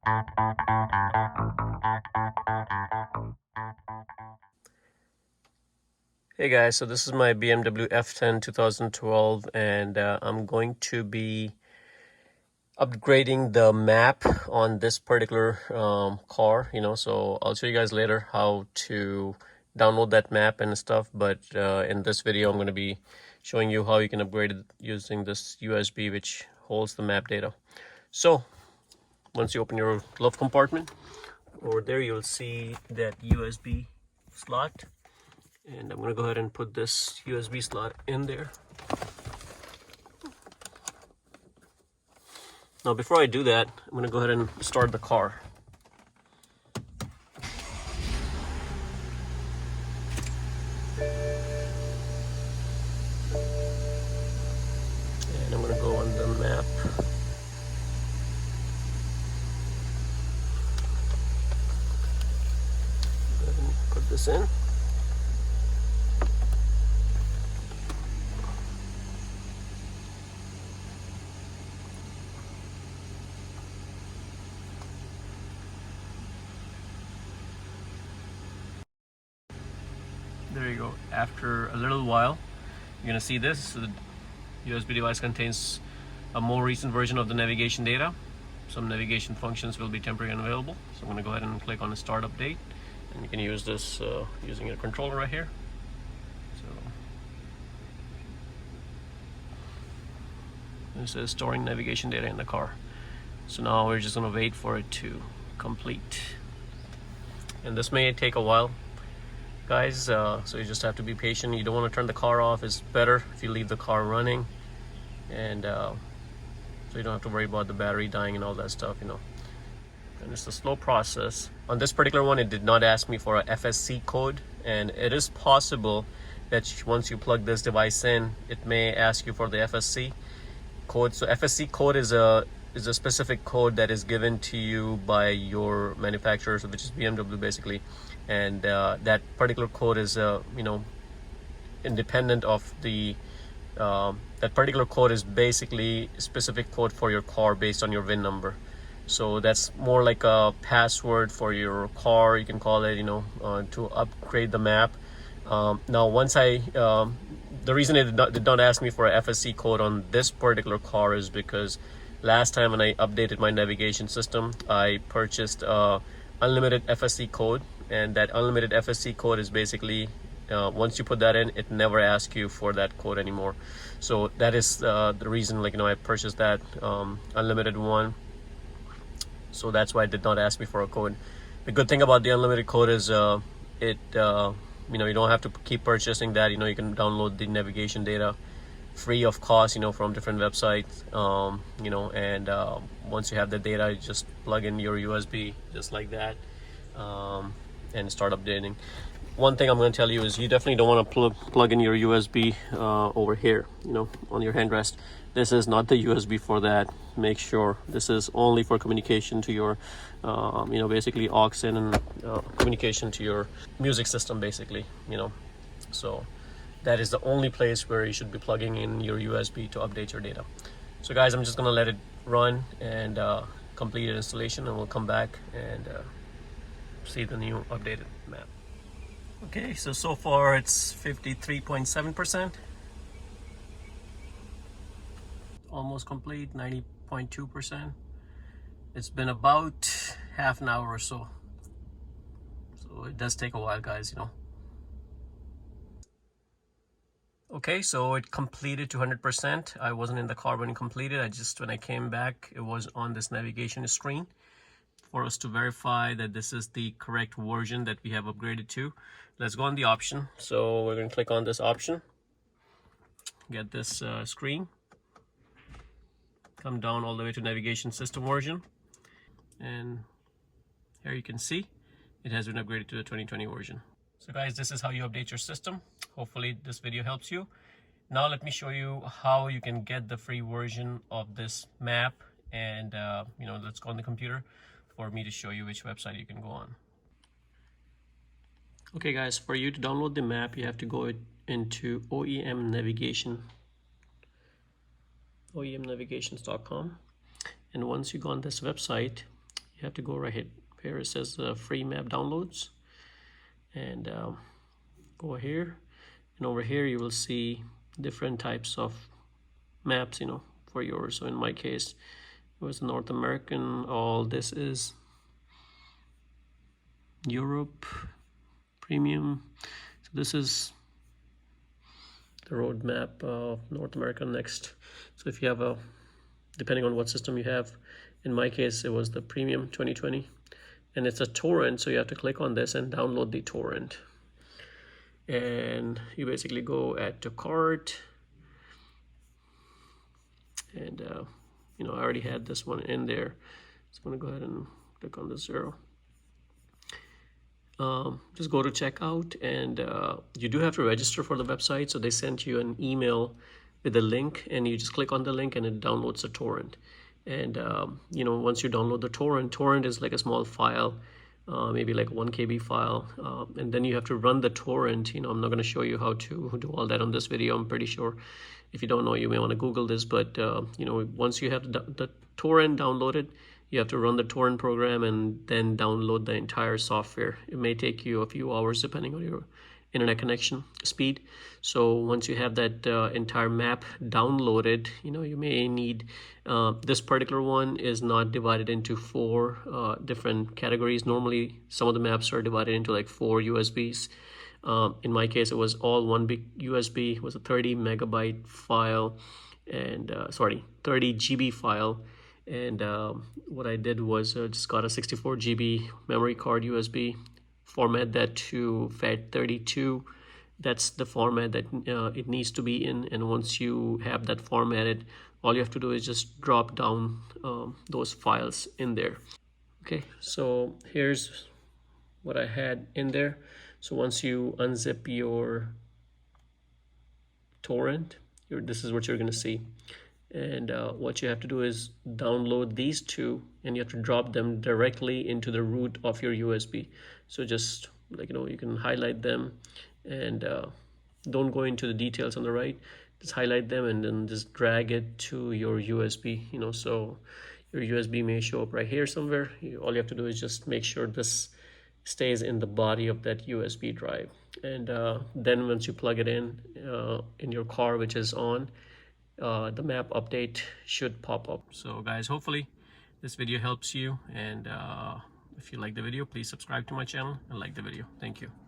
Hey guys, so this is my BMW F10 2012, and I'm going to be upgrading the map on this particular car, so I'll show you guys later how to download that map and stuff, but in this video I'm going to be showing you how you can upgrade it using this USB which holds the map data. So once you open your glove compartment, over there you'll see that USB slot. And I'm going to go ahead and put this USB slot in there. Now before I do that, I'm going to go ahead and start the car. And I'm going to go on the map. Go ahead and put this in. There you go. After a little while, you're going to see this. So the USB device contains a more recent version of the navigation data. Some navigation functions will be temporarily unavailable. So I'm going to go ahead and click on the start update. And you can use this using your controller right here. So this is storing navigation data in the car. So now we're just going to wait for it to complete. And this may take a while, guys, so you just have to be patient. You don't want to turn the car off. It's better if you leave the car running, and so you don't have to worry about the battery dying and all that stuff, And it's a slow process. On this particular one, it did not ask me for a FSC code, and it is possible that once you plug this device in, it may ask you for the FSC code. So FSC code is a specific code that is given to you by your manufacturer, which is BMW basically, and that particular code is independent of the that particular code is basically a specific code for your car based on your VIN number. So that's more like a password for your car, you can call it, to upgrade the map. Now once the reason it did not ask me for a FSC code on this particular car is because last time when I updated my navigation system, I purchased unlimited FSC code, and that unlimited FSC code is basically once you put that in, it never asks you for that code anymore. So that is the reason, I purchased that unlimited one. So that's why it did not ask me for a code. The good thing about the unlimited code is you don't have to keep purchasing that. You can download the navigation data free of cost, from different websites, and once you have the data, you just plug in your USB just like that, and start updating. One thing I'm going to tell you is you definitely don't want to plug in your USB over here, on your handrest. This is not the USB for that. Make sure this is only for communication to your, basically aux in and communication to your music system, basically, So that is the only place where you should be plugging in your USB to update your data. So guys, I'm just going to let it run and complete installation, and we'll come back and see the new updated map. Okay, so far it's 53.7%. Almost complete, 90.2%. It's been about half an hour or so. So it does take a while, guys, Okay, so it completed to 100%. I wasn't in the car when it completed. When I came back, it was on this navigation screen for us to verify that this is the correct version that we have upgraded to. Let's go on the option. So we're going to click on this option, get this screen, come down all the way to navigation system version, and here you can see it has been upgraded to the 2020 version. So guys, this is how you update your system. Hopefully this video helps you. Now let me show you how you can get the free version of this map, and let's go on the computer for me to show you which website you can go on. Okay guys, for you to download the map, you have to go into OEM Navigation, oemnavigations.com, and once you go on this website, you have to go right here. It says free map downloads, and go here, and over here you will see different types of maps, for yours. So in my case, it was North American. All this is Europe premium. So this is the road map of North America next. So if you have depending on what system you have, in my case it was the premium 2020, and it's a torrent, so you have to click on this and download the torrent. And you basically go add to cart, and I already had this one in there, so I'm gonna go ahead and click on the 0. Just go to checkout, and you do have to register for the website, so they sent you an email with a link, and you just click on the link and it downloads the torrent. And once you download the torrent is like a small file, maybe like 1 KB file, and then you have to run the torrent. I'm not going to show you how to do all that on this video. I'm pretty sure if you don't know, you may want to Google this, but once you have the torrent downloaded, you have to run the torrent program and then download the entire software. It may take you a few hours depending on your internet connection speed. So once you have that entire map downloaded, you may need, this particular one is not divided into 4 different categories. Normally some of the maps are divided into like 4 USBs. In my case, it was all one big USB. It was a 30 megabyte file, and 30 GB file. And what I did was just got a 64 GB memory card USB, format that to FAT32. That's the format that it needs to be in. And once you have that formatted, all you have to do is just drop down those files in there. Okay, so here's what I had in there. So once you unzip your torrent, this is what you're going to see. And what you have to do is download these 2, and you have to drop them directly into the root of your USB. So just you can highlight them, and don't go into the details on the right. Just highlight them and then just drag it to your USB. So your USB may show up right here somewhere. All you have to do is just make sure this stays in the body of that USB drive, and then once you plug it in your car, which is on, the map update should pop up. So guys, hopefully this video helps you, and if you like the video, please subscribe to my channel and like the video. Thank you.